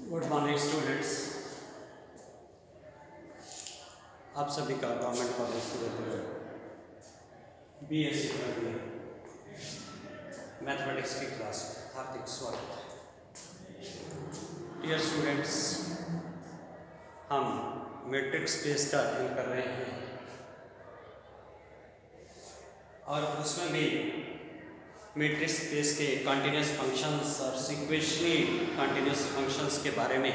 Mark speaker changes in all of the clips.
Speaker 1: Good morning students. आप सभी का गवर्नमेंट कॉलेज सूरत BSc मैथमेटिक्स की क्लास में हार्दिक स्वागत है। डियर स्टूडेंट्स, हम मैट्रिक्स स्पेस का अध्ययन कर रहे हैं और उसमें भी मैट्रिक्स स्पेस के कंटिन्यूस फंक्शंस और सीक्वेंशियली कंटिन्यूस फंक्शंस के बारे में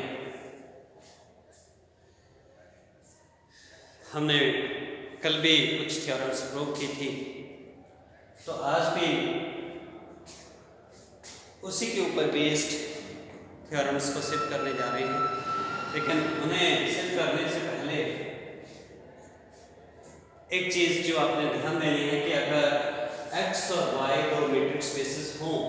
Speaker 1: हमने कल भी कुछ थ्योरम्स प्रूव की थी, तो आज भी उसी के ऊपर बेस्ड थ्योरम्स को सिद्ध करने जा रहे हैं। लेकिन उन्हें सिद्ध करने से पहले एक चीज़ जो आपने ध्यान देनी है कि अगर x और y दो मैट्रिक्स स्पेसेस हों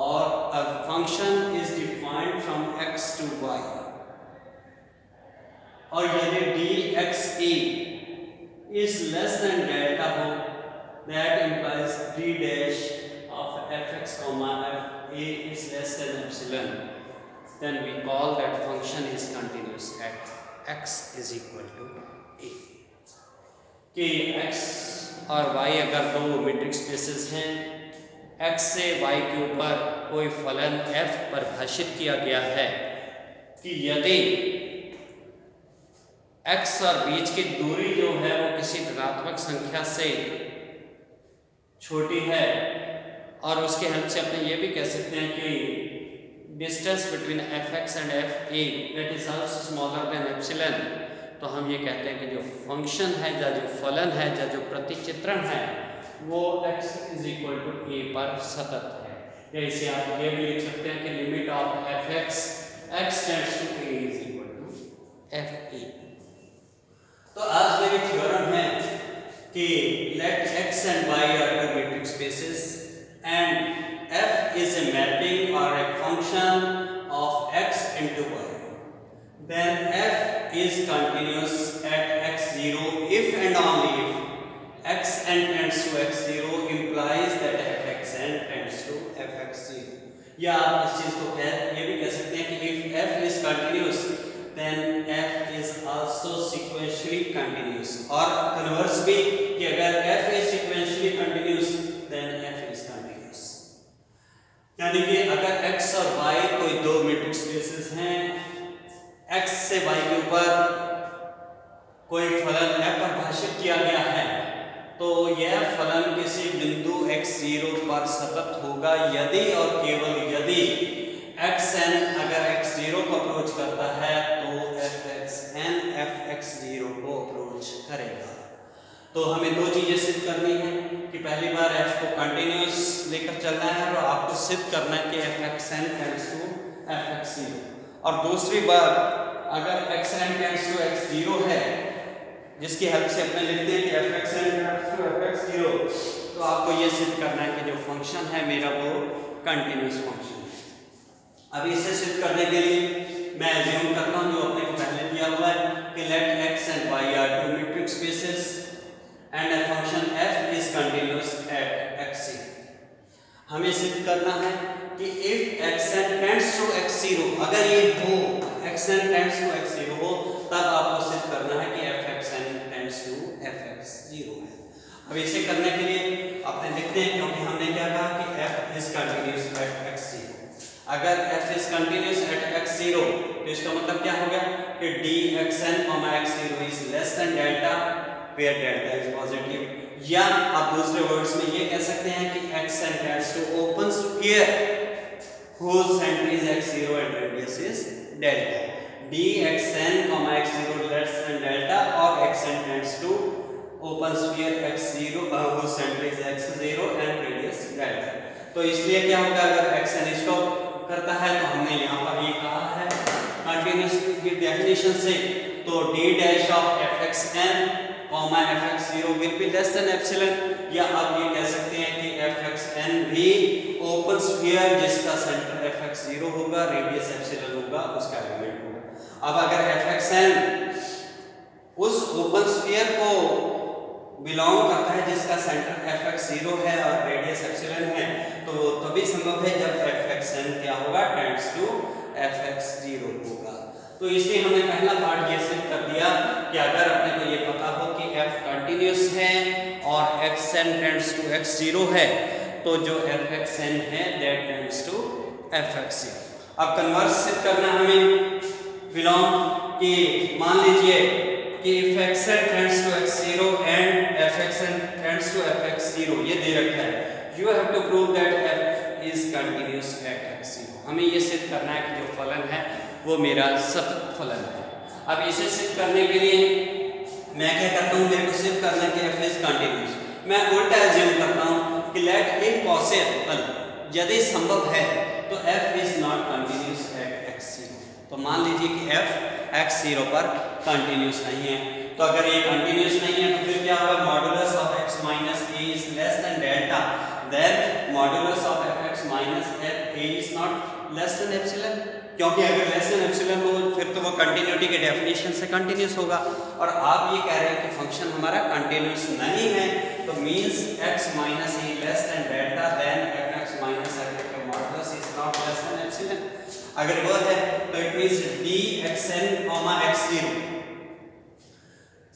Speaker 1: और a function is defined from x to y और यदि dxa is less than delta हो, that implies d dash of fx comma fa is less than epsilon, then we call that function is continuous at x is equal to a। कि x और y अगर दो matrix spaces हैं, x से y के ऊपर कोई फलन f परिभाषित किया गया है कि यदि x और बीच की दूरी जो है वो किसी धनात्मक संख्या से छोटी है, और उसके हेल्प से अपने ये भी कह सकते हैं कि distance between fx and fa that is also smaller than epsilon, तो हम ये कहते हैं कि जो फंक्शन है या जो फलन है या जो प्रतिचित्रण है वो x is equal to a पर सतत है। या इसे आप ये भी लिख सकते हैं कि limit of fx x tends to a is equal to fa। तो आज मेरी थ्योरम है कि let x and y are two matrix spaces and f is a mapping or a function of x into y, then f is continuous at x0 if and only if xn tends to x0 implies that fxn tends to fx0। या आप इस चीज को ये भी कह सकते हैं कि if f is continuous then f is also sequentially continuous, और कन्वर्स भी कि अगर f is sequentially continuous then f is continuous। यानी कि अगर x और y कोई दो मैट्रिक्स स्पेसेस हैं, x से y के ऊपर कोई फलन f परिभाषित किया गया है, तो यह फलन किसी बिंदु x0 पर सतत होगा यदि और केवल यदि xn अगर x0 को अप्रोच करता है तो fxn fx0 को अप्रोच करेगा। तो हमें दो चीजें सिद्ध करनी है कि पहली बार f को कंटिन्यूस लेकर चलना है और आपको सिद्ध करना है कि fxn टेंड्स टू fx0, और दूसरी बार अगर xn टेंड्स टू x0 है जिसकी हेल्प से अपने लिखते हैं कि fxn टेंड्स टू fx0, तो आपको ये सिद्ध करना है कि जो फंक्शन है मेरा वो कंटिन्यूस फंक्शन है। अब इसे सिद्ध करने के लिए मैं अज्यूम करता हूं जो अपने को पहले दिया हुआ है कि let x and y are two matrix spaces and a function f is continuous at x0। हमें सिद्ध करना है कि if xn tends to x0, अगर ये हो xn tends to x0 हो, तब आपको सिद्ध करना है कि fxn tends to fx0 है। अब इसे करने के लिए अपने लिखते हैं, क्योंकि हमने क्या कहा कि f is continuous at x0। अगर f is continuous at x0 तो इसका मतलब क्या हो गया कि dxn, x0 is less than delta where delta is positive, या आप दूसरे वर्ड्स में ये कह सकते हैं कि xn tends to open sphere whose center is x0 and radius is delta। dxn, x0 less than delta और xn tends to open sphere x0 whose center is x0 and radius delta। तो इसलिए क्या होगा अगर xn stop करता है तो हमने यहाँ पर ये कहा है कंटिन्यूस की डेफिनेशन से, तो d dash of fxn fx0 will be less than epsilon, या आप ये कह सकते हैं कि fxn भी ओपन स्फीयर जिसका सेंटर fx0 होगा, रेडियस एप्सिलॉन होगा, उसका एलिमेंट होगा। अब अगर fxn उस ओपन स्फीयर को बिलोंग करता है जिसका सेंटर fx0 है और रेडियस एप्सिलॉन है, तो तभी संभव है जब fxn क्या होगा टेंड्स टू fx0 होगा। तो इसलिए हमने पहला पार्ट ये सिद्ध कर दिया कि अगर अपने को ये पता हो कि f कंटिन्यूस है और xn टेंड्स टू x0 है तो जो fxn है दैट टेंड्स टू fx0। अब कन्वर्स सिद्ध करना हमें बिलोंग कि मान लीजिए कि if xn tends to x0 and fxn tends to fx0 ये दे रखा है, you have to prove that f is continuous at x0। हमें ये सिद्ध करना है कि जो फलन है वो मेरा सतत फलन है। अब इसे सिद्ध करने के लिए मैं क्या करता हूँ, मेरे को सिद्ध करना है कि f is continuous। मैं उल्टा एज्यूम करता हूँ कि लेट इफ पॉसिबल, यदि संभव है तो f is not continuous at x0। तो मान लीजिए कि f x0 पर कंटिन्यूस नहीं है, तो अगर ये कंटिन्यूस नहीं है तो फिर क्या होगा, modulus of x minus a is less than delta, then modulus of fx minus a is not less than epsilon, क्योंकि अगर लेस देन एप्सिलॉन हो फिर तो वो कंटिन्यूटी के डेफिनेशन से कंटिन्यूस होगा। और आप ये कह रहे हैं कि फंक्शन हमारा कंटिन्यूस नहीं है, तो means x minus a less than delta, then fx minus a का modulus is not less than epsilon. अगर वो है तो it means dxn, x0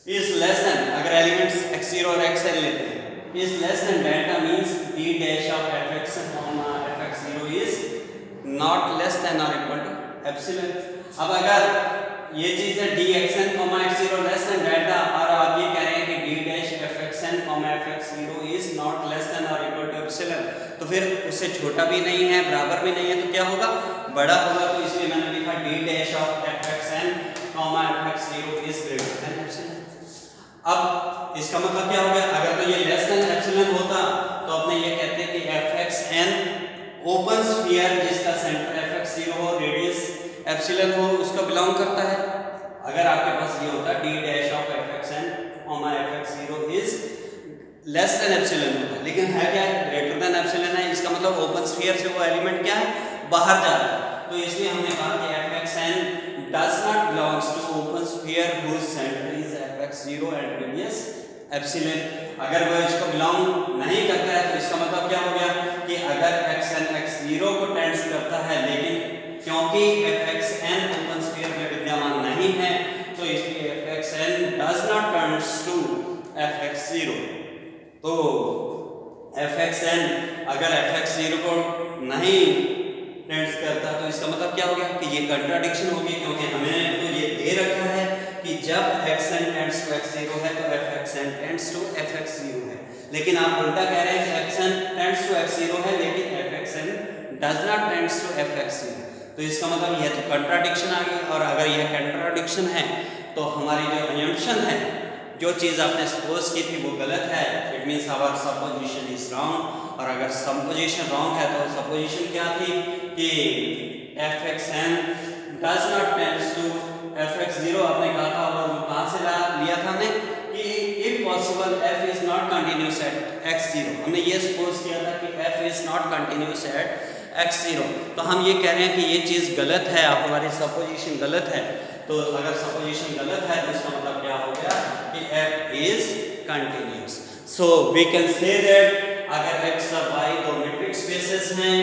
Speaker 1: is less than, अगर एलिमेंट्स x0 और xn लेते हैं, is less than delta means d dash of fxn, fx0 is not less than और इक्वल टू एप्सिलॉन। अब अगर ये चीज है dxn, x0 less than delta और आप ये कह रहे हैं कि d dash fxn, fx0 is not less than और इक्वल टू एप्सिलॉन, तो फिर उससे छोटा भी नहीं है बराबर भी नहीं है, तो क्या होगा, बड़ा होगा। तो इसलिए मैंने लिखा d dash of fxn, fx0 is greater than epsilon. अब इसका मतलब क्या हो गया, अगर तो ये लेस देन एप्सिलॉन होता तो अपने ये कहते हैं कि fxn ओपन स्फीयर जिसका सेंटर fx0 हो, रेडियस एप्सिलॉन हो, उसका बिलोंग करता है। अगर आपके पास ये होता d dash of fxn, fx0 is less than epsilon होता, लेकिन है क्या, ग्रेटर देन एप्सिलॉन है, इसका मतलब ओपन स्फीयर से वो एलिमेंट क्या है, बाहर जा रहा है। तो इसलिए हमने कहा कि fxn does not belongs to open sphere whose center is fx0 and radius epsilon। अगर वो इसको बिलोंग नहीं करता है तो इसका मतलब क्या हो गया कि अगर xn x0 को टेंड्स करता है, लेकिन क्योंकि fxn ओपन स्फीयर में विद्यमान नहीं है तो इसलिए fxn does not tends to fx0। तो fxn अगर fx0 को नहीं टेंड्स करता तो इसका मतलब क्या हो गया कि ये कंट्राडिक्शन होगी, क्योंकि हमें तो ये दे रखा है कि जब xn टेंड्स टू x0 है तो fxn टेंड्स टू fx0 है, लेकिन आप उल्टा कह रहे हैं कि xn टेंड्स टू x0 है लेकिन fxn does not tends to fx0। तो इसका मतलब यह तो कंट्राडिक्शन आ गई, और अगर यह कंट्राडिक्शन है तो हमारी जो अजम्पशन है, जो चीज़ आपने सपोज की थी वो गलत है, it means our supposition is wrong. और अगर सपोजिशन रॉन्ग है तो सपोजिशन क्या थी कि fxn does not tends to fx0। आपने कहा था और कहाँ से लिया था हमने कि if possible f is not continuous at x0। हमने ये सपोज किया था कि f is not continuous at x0। तो हम ये कह रहे हैं कि ये चीज़ गलत है, आप हमारी सपोजिशन गलत है। तो अगर सपोजिशन गलत है तो इसका मतलब क्या हो गया कि f is continuous। So we can say that अगर x और y दो मेट्रिक स्पेसेस हैं,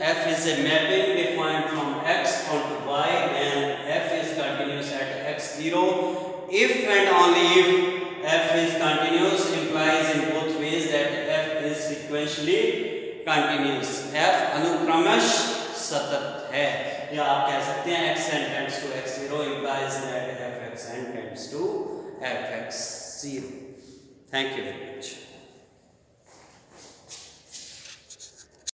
Speaker 1: f is a mapping defined from x onto y, then f is continuous at x0 if and only if f is continuous implies in both ways that f is sequentially continuous। f अनुक्रमश सतत है, या आप कह सकते हैं xn tends to x0 implies that fxn tends to fx0। Thank you very much.